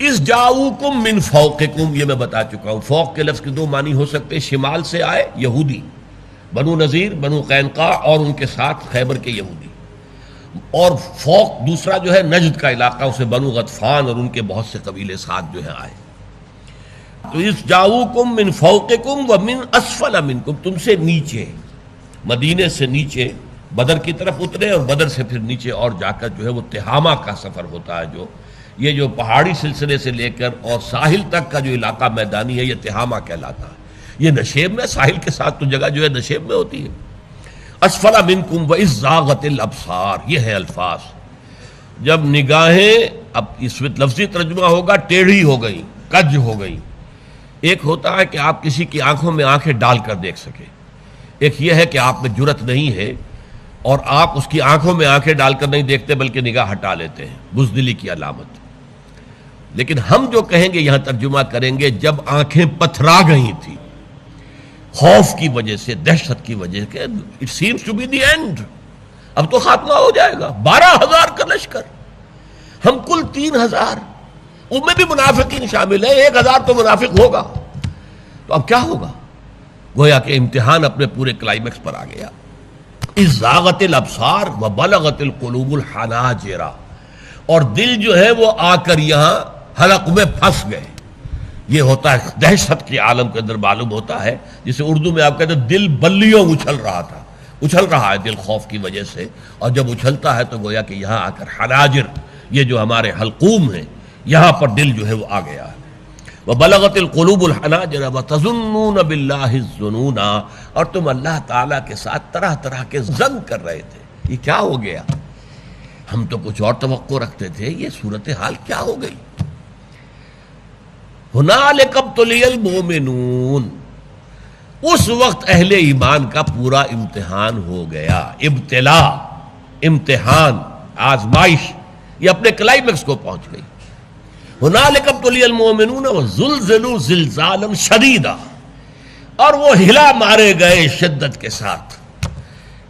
اس جاؤکم من فوقکم، یہ میں بتا چکا ہوں، فوق کے لفظ کے دو معنی ہو سکتے ہیں، شمال سے آئے یہودی، بنو نذیر، بنو قینقاع اور ان کے ساتھ خیبر کے یہودی، اور فوق دوسرا جو ہے نجد کا علاقہ، اسے بنو غطفان اور ان کے بہت سے قبیلے ساتھ جو ہے آئے۔ تو اس جاؤکم من فوقکم ومن اسفل منکم، تم سے نیچے، مدینے سے نیچے بدر کی طرف اترے، اور بدر سے پھر نیچے اور جا کر جو ہے وہ تہامہ کا سفر ہوتا ہے، جو یہ جو پہاڑی سلسلے سے لے کر اور ساحل تک کا جو علاقہ میدانی ہے یہ تہامہ کہلاتا ہے۔ یہ نشیب میں، ساحل کے ساتھ تو جگہ جو ہے نشیب میں ہوتی ہے۔ اسفل منکم واذ زاغت الابصار، یہ ہے الفاظ، جب نگاہیں، اب اس وقت لفظی ترجمہ ہوگا ٹیڑھی ہو گئی، کج ہو گئی۔ ایک ہوتا ہے کہ آپ کسی کی آنکھوں میں آنکھیں ڈال کر دیکھ سکیں، ایک یہ ہے کہ آپ میں جرت نہیں ہے اور آپ اس کی آنکھوں میں آنکھیں ڈال کر نہیں دیکھتے بلکہ نگاہ ہٹا لیتے ہیں، بزدلی کی علامت۔ لیکن ہم جو کہیں گے یہاں ترجمہ کریں گے جب آنکھیں پتھرا گئی تھی خوف کی وجہ سے، دہشت کی وجہ سے، it seems to be the end, اب تو خاتمہ ہو جائے گا، 12,000 کا لشکر، ہم کل 3,000، ان میں بھی منافقین شامل ہیں، 1,000 تو منافق ہوگا، تو اب کیا ہوگا؟ گویا کہ امتحان اپنے پورے کلائمیکس پر آ گیا۔ اذ زاغت الابصار وبلغت القلوب الحناجر، اور دل جو ہے وہ آ کر یہاں حلق میں پھنس گئے۔ یہ ہوتا ہے دہشت کے عالم کے اندر، معلوم ہوتا ہے جسے اردو میں آپ کہتے ہیں دل بلیوں اچھل رہا تھا، اچھل رہا ہے دل خوف کی وجہ سے، اور جب اچھلتا ہے تو گویا کہ یہاں آ کر حناجر، یہ جو ہمارے حلقوم ہیں، یہاں پر دل جو ہے وہ آ گیا ہے۔ وَبَلَغَتِ الْقُلُوبُ الْحَنَاجِرَ وَتَظُنُّونَ بِاللَّهِ الظُّنُونَ، اور تم اللہ تعالیٰ کے ساتھ طرح طرح کے ظن کر رہے تھے۔ یہ کیا ہو گیا؟ ہم تو کچھ اور توقع رکھتے تھے، یہ صورتحال کیا ہو گئی؟ هُنَالِكَ ابْتُلِيَ الْمُؤْمِنُونَ، اس وقت اہل ایمان کا پورا امتحان ہو گیا۔ ابتلا، امتحان، آزمائش، یہ اپنے کلائمیکس کو پہنچ گئی۔ هُنَالِكَ ابْتُلِيَ الْمُؤْمِنُونَ وَزُلْزِلُوا زِلْزَالًا شَدِيدًا، اور وہ ہلا مارے گئے شدت کے ساتھ۔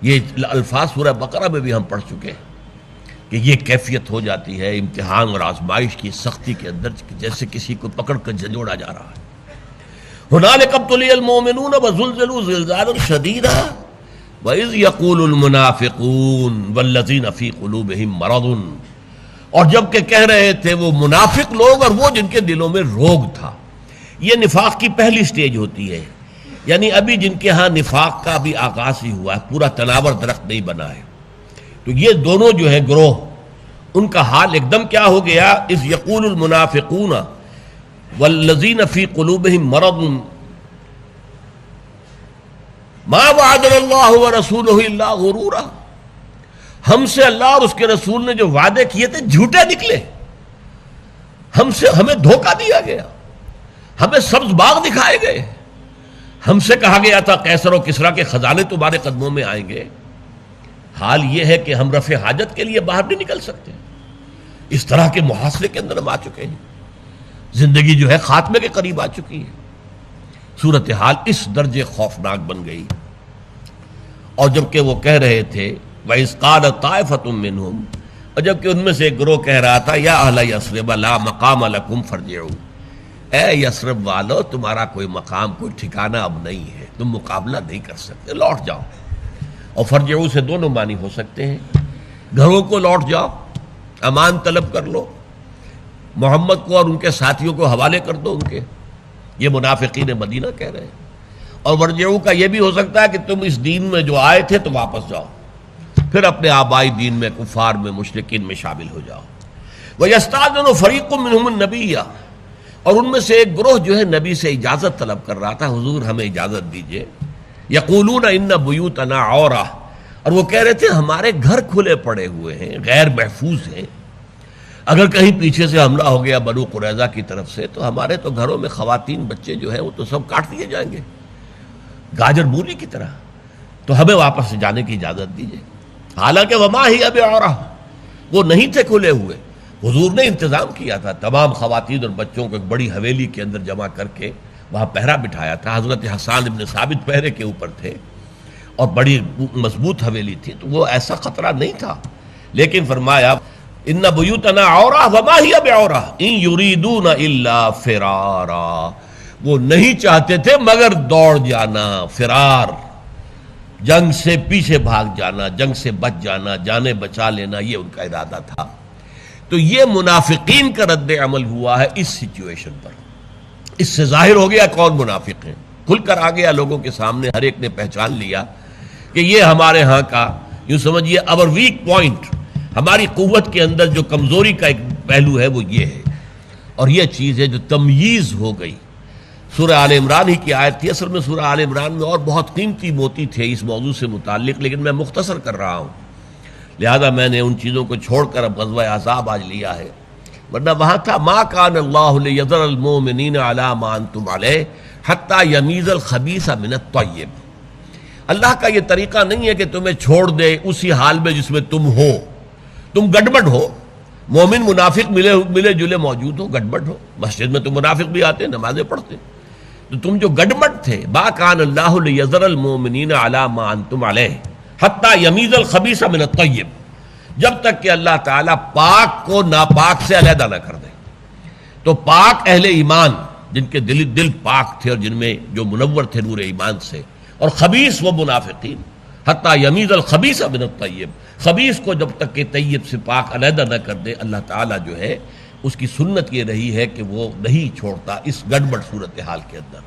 یہ الفاظ سورہ بقرہ میں بھی ہم پڑھ چکے ہیں کہ یہ کیفیت ہو جاتی ہے امتحان اور آزمائش کی سختی کے اندر، جیسے کسی کو پکڑ کر جھنجھوڑا جا رہا ہے۔ هُنَالِكَ ابْتُلِيَ الْمُؤْمِنُونَ وَزُلْزِلُوا زِلْزَالًا شَدِيدًا وَإِذْ يَقُولُ الْمُنَافِقُونَ وَالَّذِينَ فِي قُلُوبِهِم مَّرَضٌ، اور جب کہ کہہ رہے تھے وہ منافق لوگ اور وہ جن کے دلوں میں روگ تھا۔ یہ نفاق کی پہلی سٹیج ہوتی ہے، یعنی ابھی جن کے ہاں نفاق کا بھی آغاز ہی ہوا ہے، پورا تناور درخت نہیں بنا ہے۔ تو یہ دونوں جو ہے گروہ، ان کا حال ایک دم کیا ہو گیا؟ اذ یقول المنافقون والذین فی قلوبہم مرض ما وعدنا اللہ ورسولہ الا غرورا، ہم سے اللہ اور اس کے رسول نے جو وعدے کیے تھے جھوٹے نکلے، ہمیں دھوکہ دیا گیا، ہمیں سبز باغ دکھائے گئے، ہم سے کہا گیا تھا قیصر و کسریٰ کے خزانے تمہارے قدموں میں آئیں گے۔ حال یہ ہے کہ ہم رفع حاجت کے لیے باہر نہیں نکل سکتے، اس طرح کے محاصرے کے اندر ہم آ چکے ہیں، زندگی جو ہے خاتمے کے قریب آ چکی ہے۔ صورتحال اس درجے خوفناک بن گئی، اور جبکہ وہ کہہ رہے تھے وَإِذْ قَالَ طَائِفَةٌ مِّنْهُمْ، اور جبکہ ان میں سے ایک گروہ کہہ رہا تھا یا اہل یثرب لا مقام لکم فارجعوا، اے یثرب والو تمہارا کوئی مقام، کوئی ٹھکانہ اب نہیں ہے، تم مقابلہ نہیں کر سکتے، لوٹ جاؤ۔ اور فرجعوا سے دونوں معنی ہو سکتے ہیں، گھروں کو لوٹ جاؤ، امان طلب کر لو، محمد کو اور ان کے ساتھیوں کو حوالے کر دو ان کے، یہ منافقین مدینہ کہہ رہے ہیں۔ اور ورجعوا کا یہ بھی ہو سکتا ہے کہ تم اس دین میں جو آئے تھے تو واپس جاؤ، پھر اپنے آبائی دین میں، کفار میں، مشرکین میں شامل ہو جاؤ۔ وَيَسْتَأْذِنُ فَرِيقٌ مِّنْهُمُ النَّبِيَّ، اور ان میں سے ایک گروہ جو ہے نبی سے اجازت طلب کر رہا تھا، حضور ہمیں اجازت دیجئے۔ یقولون ان بیوتنا عورہ، اور وہ کہہ رہے تھے ہمارے گھر کھلے پڑے ہوئے ہیں، غیر محفوظ ہیں، اگر کہیں پیچھے سے حملہ ہو گیا بنو قریظہ کی طرف سے تو ہمارے تو گھروں میں خواتین بچے جو ہیں وہ تو سب کاٹ دیے جائیں گے گاجر مولی کی طرح، تو ہمیں واپس سے جانے کی اجازت دیجیے۔ حالانکہ وما ہی بعورہ، وہ نہیں تھے کھلے ہوئے، حضور نے انتظام کیا تھا، تمام خواتین اور بچوں کو ایک بڑی حویلی کے اندر جمع کر کے وہاں پہرا بٹھایا تھا۔ حضرت حسان ابن ثابت پہرے کے اوپر تھے اور بڑی مضبوط حویلی تھی، تو وہ ایسا خطرہ نہیں تھا، لیکن فرمایا ان بیوتنا عورہ وما ہی بعورہ ان یریدون الا فرارا، وہ نہیں چاہتے تھے مگر دوڑ جانا، فرار، جنگ سے پیچھے بھاگ جانا، جنگ سے بچ جانا، جانیں بچا لینا، یہ ان کا ارادہ تھا۔ تو یہ منافقین کا رد عمل ہوا ہے اس سچویشن پر۔ اس سے ظاہر ہو گیا کون منافق ہیں، کھل کر آ گیا لوگوں کے سامنے، ہر ایک نے پہچان لیا کہ یہ ہمارے ہاں کا، یوں سمجھیے اور ویک پوائنٹ، ہماری قوت کے اندر جو کمزوری کا ایک پہلو ہے وہ یہ ہے، اور یہ چیز ہے جو تمییز ہو گئی۔ سورہ آل عمران ہی کی آیت تھی، اصل میں سورہ آل عمران میں اور بہت قیمتی موتی تھے اس موضوع سے متعلق، لیکن میں مختصر کر رہا ہوں، لہذا میں نے ان چیزوں کو چھوڑ کر اب غزوہ احزاب آج لیا ہے، ورنہ وہاں تھا ما کان اللہ لیذر المؤمنین علی ما انتم علیہ حتی یمیز الخبیث من الطیب۔ اللہ کا یہ طریقہ نہیں ہے کہ تمہیں چھوڑ دے اسی حال میں جس میں تم ہو، تم گڑبڑ ہو، مومن منافق ملے جلے موجود ہو، گڑبڑ ہو، مسجد میں تو منافق بھی آتے نمازیں پڑھتے، تو تم جو گڑبڑ تھے، ما کان اللہ لیذر المؤمنین علی ما انتم علیہ حتی یمیز الخبیث من الطیب، جب تک کہ اللہ تعالیٰ پاک کو ناپاک سے علیحدہ نہ کر دے۔ تو پاک اہل ایمان جن کے دل پاک تھے اور جن میں جو منور تھے نور ایمان سے، اور خبیث وہ منافقین، حتی یمیز الخبیث من الطیب، خبیث کو جب تک کہ طیب سے پاک علیحدہ نہ کر دے، اللہ تعالیٰ جو ہے اس کی سنت یہ رہی ہے کہ وہ نہیں چھوڑتا اس گڑبڑ صورتحال کے اندر۔